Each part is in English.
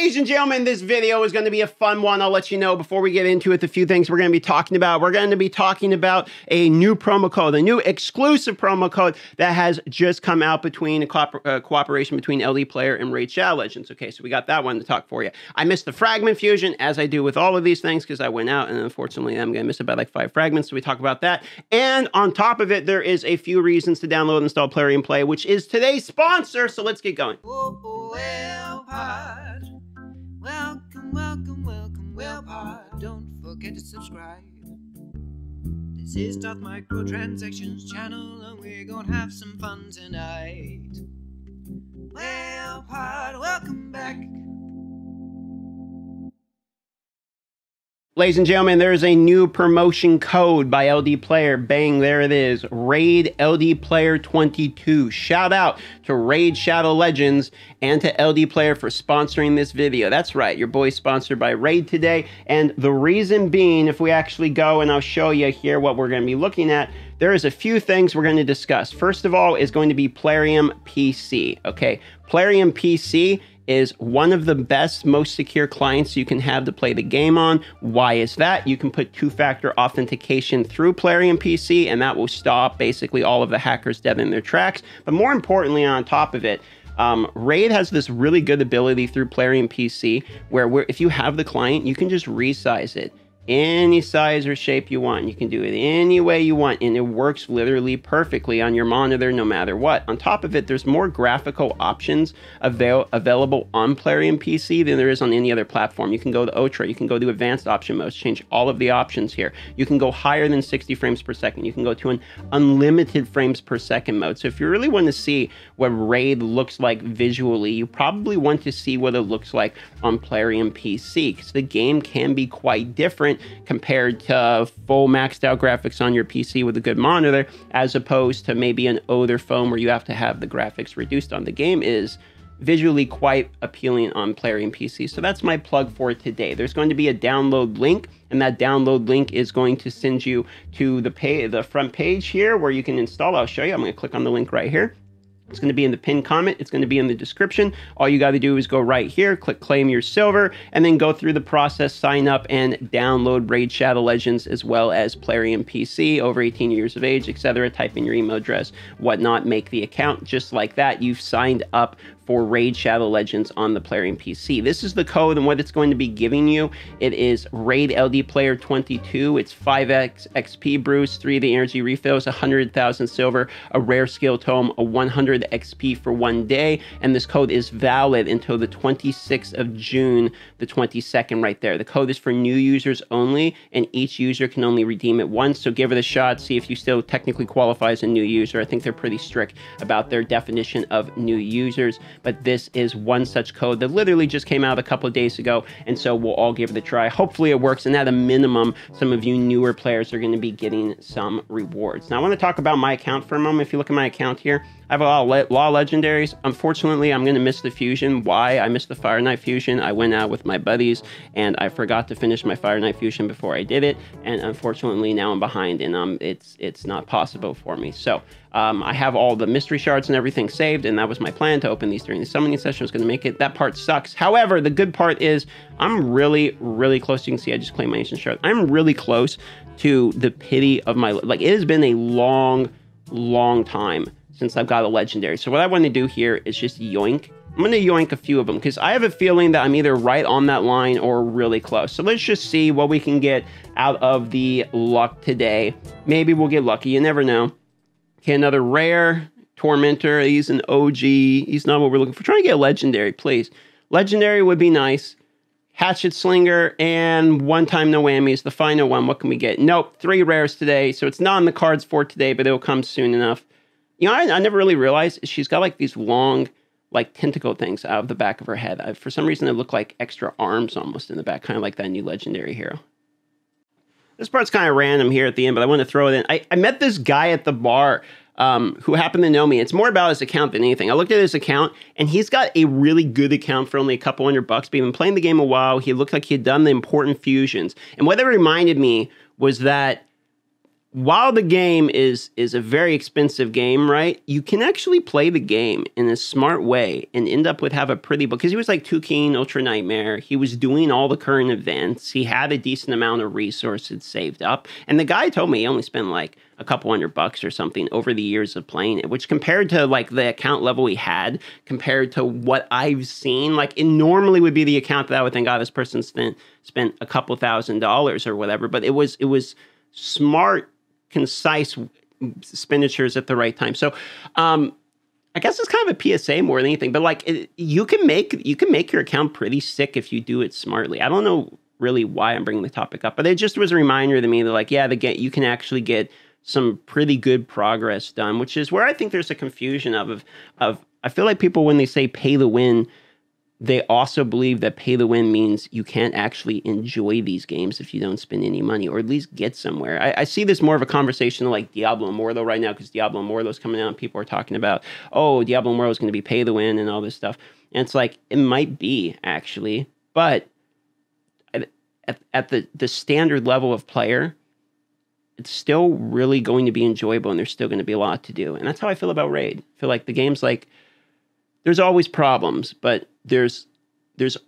Ladies and gentlemen, this video is going to be a fun one. I'll let you know before we get into it, the few things we're going to be talking about. We're going to be talking about a new promo code, a new exclusive promo code that has just come out between a cooperation between LD Player and Raid Shadow Legends. Okay, so we got that one to talk for you. I missed the fragment fusion, as I do with all of these things, because I went out, and unfortunately, I'm going to miss about like 5 fragments, so we talk about that. And on top of it, there is a few reasons to download and install Player and Play, which is today's sponsor, so let's get going. Welcome, pod. Don't forget to subscribe. This is Darth Microtransactions channel, and we're gonna have some fun tonight. Well, pod, welcome back. Ladies and gentlemen, there is a new promotion code by LD Player. Bang, there it is. Raid LD Player 22. Shout out to Raid Shadow Legends and to LD Player for sponsoring this video. That's right, your boy's sponsored by Raid today. And the reason being, if we actually go and I'll show you here what we're going to be looking at, there is a few things we're going to discuss. First of all is going to be Plarium PC. Okay, Plarium PC is one of the best, most secure clients you can have to play the game on. Why is that? You can put two-factor authentication through Plarium PC, and that will stop basically all of the hackers dead in their tracks. But more importantly, on top of it, Raid has this really good ability through Plarium PC where if you have the client, you can just resize it any size or shape you want. You can do it any way you want, and it works literally perfectly on your monitor no matter what. On top of it, there's more graphical options available on Plarium PC than there is on any other platform. You can go to Ultra, you can go to advanced option modes, change all of the options here. You can go higher than 60 frames per second. You can go to an unlimited frames per second mode. So if you really want to see what Raid looks like visually, you probably want to see what it looks like on Plarium PC, because the game can be quite different compared to full maxed out graphics on your PC with a good monitor, as opposed to maybe an older phone where you have to have the graphics reduced on. The game is visually quite appealing on Plarium PC. So that's my plug for today. There's going to be a download link, and that download link is going to send you to the front page here where you can install. I'll show you. I'm going to click on the link right here. It's going to be in the pinned comment. It's going to be in the description. All you got to do is go right here, click claim your silver, and then go through the process, sign up, and download Raid Shadow Legends as well as Plarium PC, over 18 years of age, etc. Type in your email address, whatnot, make the account. Just like that, you've signed up for Raid Shadow Legends on the Plarium PC. This is the code, and what it's going to be giving you, it is Raid LD Player 22. It's 5x XP Bruce, 3 of the energy refills, 100,000 silver, a rare skill tome, a 100 XP for 1 day, and this code is valid until the 26th of June, the 22nd right there. The code is for new users only, and each user can only redeem it once, so give it a shot, see if you still technically qualify as a new user. I think they're pretty strict about their definition of new users, but this is one such code that literally just came out a couple of days ago, and so we'll all give it a try. Hopefully it works, and at a minimum, some of you newer players are going to be getting some rewards. Now, I want to talk about my account for a moment. If you look at my account here, I have a lot of law legendaries. Unfortunately, I'm going to miss the fusion. Why? I missed the Fire Knight fusion. I went out with my buddies, and I forgot to finish my Fire Knight fusion before I did it, and unfortunately, now I'm behind, and it's not possible for me. So I have all the mystery shards and everything saved, and that was my plan, to open these during the summoning session. I was going to make it. That part sucks. However, the good part is I'm really, really close. You can see I just claimed my ancient shard. I'm really close to the pity of my... Like, it has been a long, long time since I've got a legendary. So what I want to do here is just yoink. I'm going to yoink a few of them, because I have a feeling that I'm either right on that line or really close. So let's just see what we can get out of the luck today. Maybe we'll get lucky. You never know. Okay, another rare Tormentor. He's an OG. He's not what we're looking for. Try to get a legendary, please. Legendary would be nice. Hatchet Slinger, and one time no whammies. The final one. What can we get? Nope, 3 rares today. So it's not in the cards for today, but it'll come soon enough. You know, I never really realized she's got like these long, like tentacle things out of the back of her head. For some reason, they look like extra arms almost in the back, kind of like that new legendary hero. This part's kind of random here at the end, but I want to throw it in. I met this guy at the bar who happened to know me. It's more about his account than anything. I looked at his account, and he's got a really good account for only a couple $100 bucks. But he'd been playing the game a while. He looked like he had done the important fusions. And what that reminded me was that while the game is a very expensive game, right? You can actually play the game in a smart way and end up with have a pretty, because he was like 2 King, Ultra Nightmare. He was doing all the current events. He had a decent amount of resources saved up. And the guy told me he only spent like a couple $100 or something over the years of playing it, which compared to like the account level he had, compared to what I've seen, like it normally would be the account that I would think, oh, this person spent a couple $1,000s or whatever. But it was smart, concise expenditures at the right time. So I guess it's kind of a PSA more than anything, but like you can make your account pretty sick if you do it smartly. I don't know really why I'm bringing the topic up, but it just was a reminder to me that like, yeah, you can actually get some pretty good progress done, which is where I think there's a confusion of I feel like people, when they say pay to win, they also believe that pay to win means you can't actually enjoy these games if you don't spend any money, or at least get somewhere. I see this more of a conversation like Diablo Immortal right now, because Diablo Immortal is coming out and people are talking about, oh, Diablo Immortal is going to be pay to win and all this stuff. And it's like, it might be actually, but at the standard level of player, it's still really going to be enjoyable and there's still going to be a lot to do. And that's how I feel about Raid. I feel like the game's like, there's always problems, but there's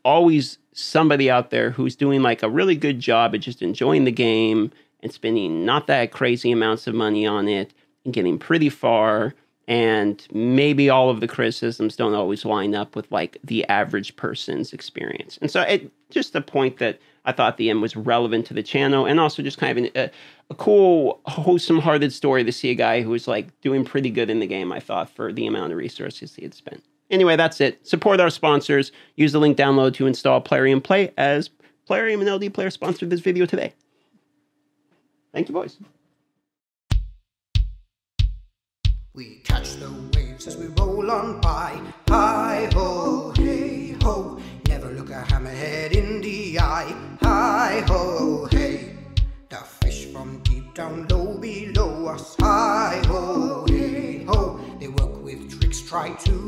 always somebody out there who's doing like a really good job at just enjoying the game and spending not that crazy amounts of money on it and getting pretty far. And maybe all of the criticisms don't always line up with like the average person's experience. And so it just a point that I thought the end was relevant to the channel, and also just kind of a cool, wholesome hearted story to see a guy who was like doing pretty good in the game, I thought, for the amount of resources he had spent. Anyway, that's it. Support our sponsors. Use the link down below to install Plarium Play, as Plarium and LD Player sponsored this video today. Thank you, boys. We catch the waves as we roll on by. Hi ho, hey ho. Never look a hammerhead in the eye. Hi ho, hey. The fish from deep down low below us. Hi ho, hey ho. They work with tricks, try to